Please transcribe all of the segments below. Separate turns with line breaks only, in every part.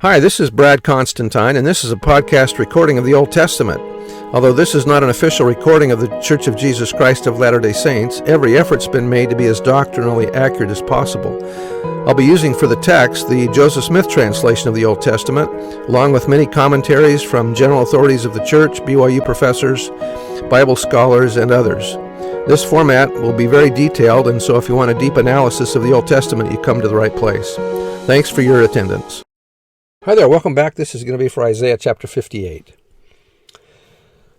Hi, this is Brad Constantine, and this is a podcast recording of the Old Testament. Although this is not an official recording of the Church of Jesus Christ of Latter-day Saints, every effort's been made to be as doctrinally accurate as possible. I'll be using for the text the Joseph Smith translation of the Old Testament, along with many commentaries from general authorities of the Church, BYU professors, Bible scholars, and others. This format will be very detailed, and so if you want a deep analysis of the Old Testament, you come to the right place. Thanks for your attendance. Hi there, welcome back. This is going to be for Isaiah chapter 58.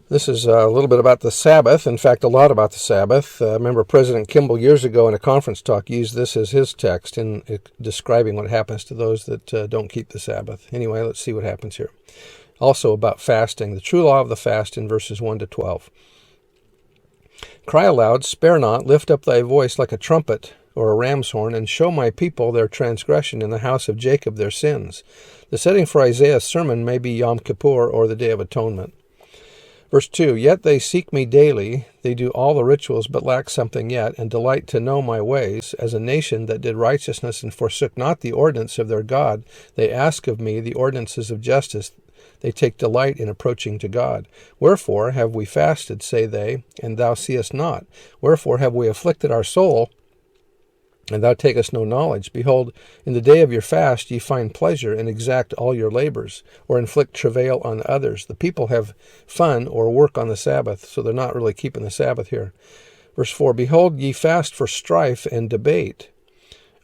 This is a little bit about the Sabbath, in fact, a lot about the Sabbath. I remember President Kimball years ago in a conference talk used this as his text in describing what happens to those that don't keep the Sabbath. Anyway, let's see what happens here. Also about fasting, the true law of the fast in verses 1 to 12. Cry aloud, spare not, lift up thy voice like a trumpet or a ram's horn, and show my people their transgression, in the house of Jacob their sins. The setting for Isaiah's sermon may be Yom Kippur or the Day of Atonement. Verse 2, Yet they seek me daily, they do all the rituals, but lack something yet, and delight to know my ways. As a nation that did righteousness and forsook not the ordinance of their God, they ask of me the ordinances of justice. They take delight in approaching to God. Wherefore have we fasted, say they, and thou seest not? Wherefore have we afflicted our soul, and thou takest no knowledge? Behold, in the day of your fast ye find pleasure, and exact all your labors, or inflict travail on others. The people have fun or work on the Sabbath, so they're not really keeping the Sabbath here. Verse 4, Behold, ye fast for strife and debate,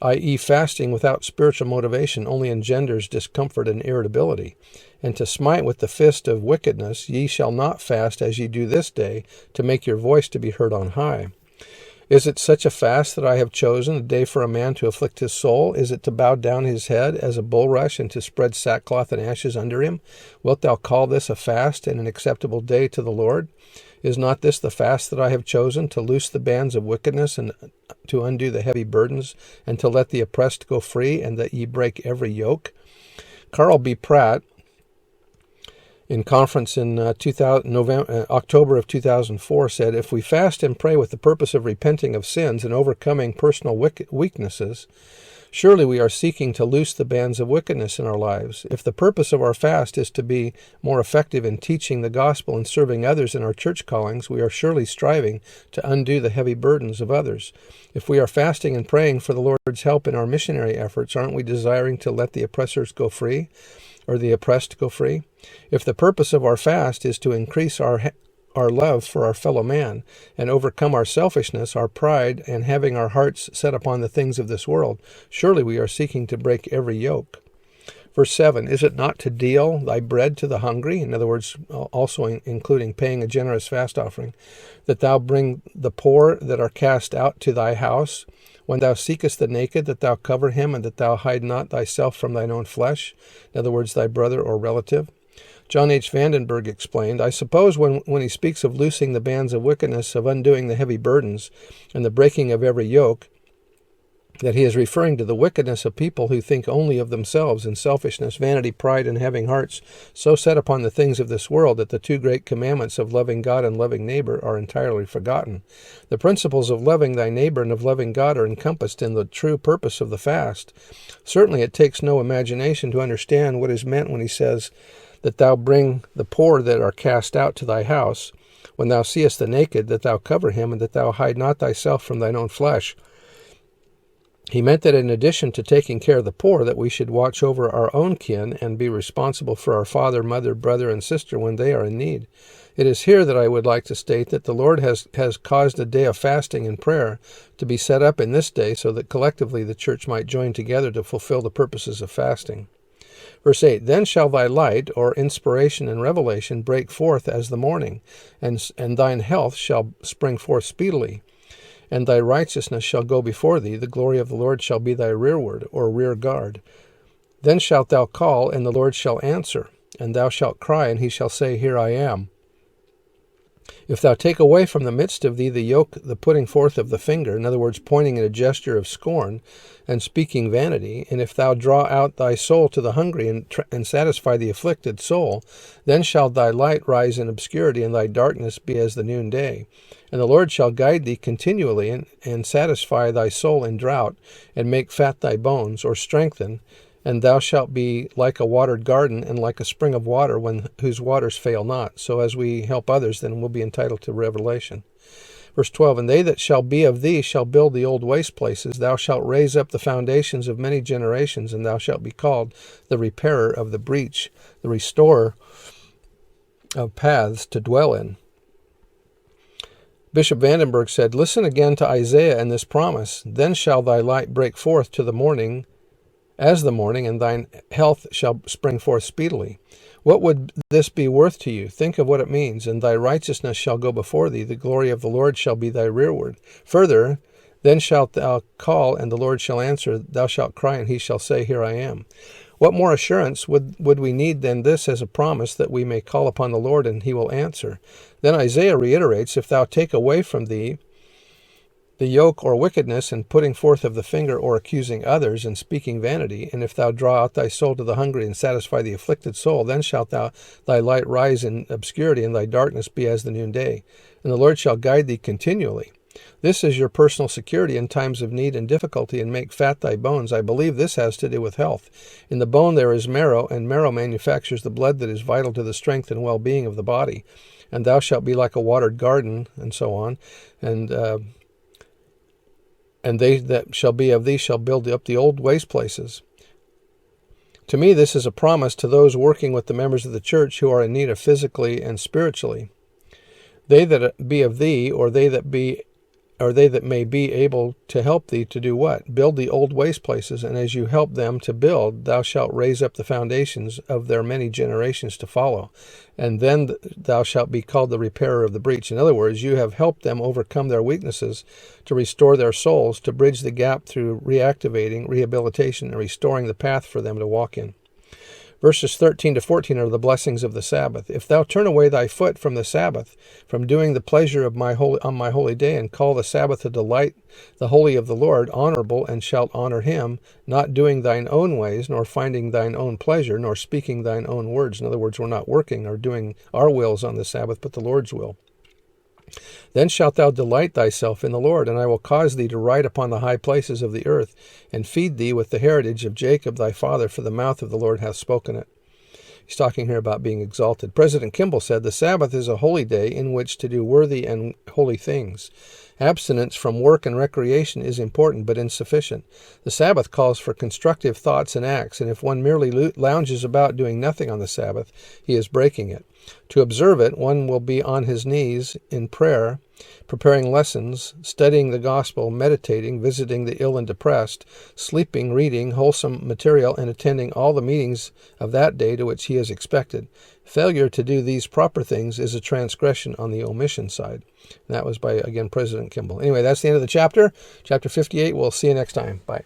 i.e. fasting without spiritual motivation only engenders discomfort and irritability. And to smite with the fist of wickedness, ye shall not fast as ye do this day, to make your voice to be heard on high. Is it such a fast that I have chosen, a day for a man to afflict his soul? Is it to bow down his head as a bulrush, and to spread sackcloth and ashes under him? Wilt thou call this a fast and an acceptable day to the Lord? Is not this the fast that I have chosen, to loose the bands of wickedness, and to undo the heavy burdens, and to let the oppressed go free, and that ye break every yoke? Carl B. Pratt, in conference in October of 2004, said, If we fast and pray with the purpose of repenting of sins and overcoming personal weaknesses, surely we are seeking to loose the bands of wickedness in our lives. If the purpose of our fast is to be more effective in teaching the gospel and serving others in our church callings, we are surely striving to undo the heavy burdens of others. If we are fasting and praying for the Lord's help in our missionary efforts, aren't we desiring to let the oppressors go free, or the oppressed go free? If the purpose of our fast is to increase our love for our fellow man and overcome our selfishness, our pride, and having our hearts set upon the things of this world, surely we are seeking to break every yoke. Verse 7, Is it not to deal thy bread to the hungry? In other words, also including paying a generous fast offering, that thou bring the poor that are cast out to thy house? When thou seekest the naked, that thou cover him, and that thou hide not thyself from thine own flesh, in other words, thy brother or relative. John H. Vandenberg explained, I suppose when he speaks of loosing the bands of wickedness, of undoing the heavy burdens, and the breaking of every yoke, that he is referring to the wickedness of people who think only of themselves in selfishness, vanity, pride, and having hearts so set upon the things of this world that the two great commandments of loving God and loving neighbor are entirely forgotten. The principles of loving thy neighbor and of loving God are encompassed in the true purpose of the fast. Certainly it takes no imagination to understand what is meant when he says that thou bring the poor that are cast out to thy house. When thou seest the naked, that thou cover him, and that thou hide not thyself from thine own flesh. He meant that in addition to taking care of the poor, that we should watch over our own kin and be responsible for our father, mother, brother, and sister when they are in need. It is here that I would like to state that the Lord has caused a day of fasting and prayer to be set up in this day so that collectively the church might join together to fulfill the purposes of fasting. Verse 8, Then shall thy light, or inspiration and revelation, break forth as the morning, and thine health shall spring forth speedily. And thy righteousness shall go before thee, the glory of the Lord shall be thy rearward, or rear guard. Then shalt thou call, and the Lord shall answer, and thou shalt cry, and he shall say, Here I am. If thou take away from the midst of thee the yoke, the putting forth of the finger, in other words, pointing in a gesture of scorn, and speaking vanity, and if thou draw out thy soul to the hungry, and satisfy the afflicted soul, then shall thy light rise in obscurity, and thy darkness be as the noonday. And the Lord shall guide thee continually, and satisfy thy soul in drought, and make fat thy bones, or strengthen, and thou shalt be like a watered garden and like a spring of water whose waters fail not. So as we help others, then we'll be entitled to revelation. Verse 12, and they that shall be of thee shall build the old waste places. Thou shalt raise up the foundations of many generations, and thou shalt be called the repairer of the breach, the restorer of paths to dwell in. Bishop Vandenberg said, listen again to Isaiah and this promise. Then shall thy light break forth to the morning, as the morning, and thine health shall spring forth speedily. What would this be worth to you? Think of what it means. And thy righteousness shall go before thee. The glory of the Lord shall be thy rearward. Further, then shalt thou call, and the Lord shall answer. Thou shalt cry, and he shall say, Here I am. What more assurance would we need than this as a promise that we may call upon the Lord, and he will answer? Then Isaiah reiterates, If thou take away from thee the yoke or wickedness, and putting forth of the finger or accusing others, and speaking vanity, and if thou draw out thy soul to the hungry and satisfy the afflicted soul, then shalt thy light rise in obscurity, and thy darkness be as the noonday. And the Lord shall guide thee continually. This is your personal security in times of need and difficulty, and make fat thy bones. I believe this has to do with health. In the bone there is marrow, and marrow manufactures the blood that is vital to the strength and well-being of the body. And thou shalt be like a watered garden, and so on. And they that shall be of thee shall build up the old waste places. To me, this is a promise to those working with the members of the church who are in need of physically and spiritually. They that be of thee, or they that may be able to help thee to do what? Build the old waste places, and as you help them to build, thou shalt raise up the foundations of their many generations to follow. And then thou shalt be called the repairer of the breach. In other words, you have helped them overcome their weaknesses, to restore their souls, to bridge the gap through reactivating, rehabilitation, and restoring the path for them to walk in. Verses 13 to 14 are the blessings of the Sabbath. If thou turn away thy foot from the Sabbath, from doing the pleasure of on my holy day, and call the Sabbath a delight, the holy of the Lord, honorable, and shalt honor him, not doing thine own ways, nor finding thine own pleasure, nor speaking thine own words. In other words, we're not working or doing our wills on the Sabbath, but the Lord's will. Then shalt thou delight thyself in the Lord, and I will cause thee to ride upon the high places of the earth, and feed thee with the heritage of Jacob thy father, for the mouth of the Lord hath spoken it. He's talking here about being exalted. President Kimball said, the Sabbath is a holy day in which to do worthy and holy things. Abstinence from work and recreation is important but insufficient. The Sabbath calls for constructive thoughts and acts, and if one merely lounges about doing nothing on the Sabbath, he is breaking it. To observe it, one will be on his knees in prayer, preparing lessons, studying the gospel, meditating, visiting the ill and depressed, sleeping, reading wholesome material, and attending all the meetings of that day to which he is expected. Failure to do these proper things is a transgression on the omission side. And that was by, again, President Kimball. Anyway, that's the end of the chapter. Chapter 58. We'll see you next time. Bye.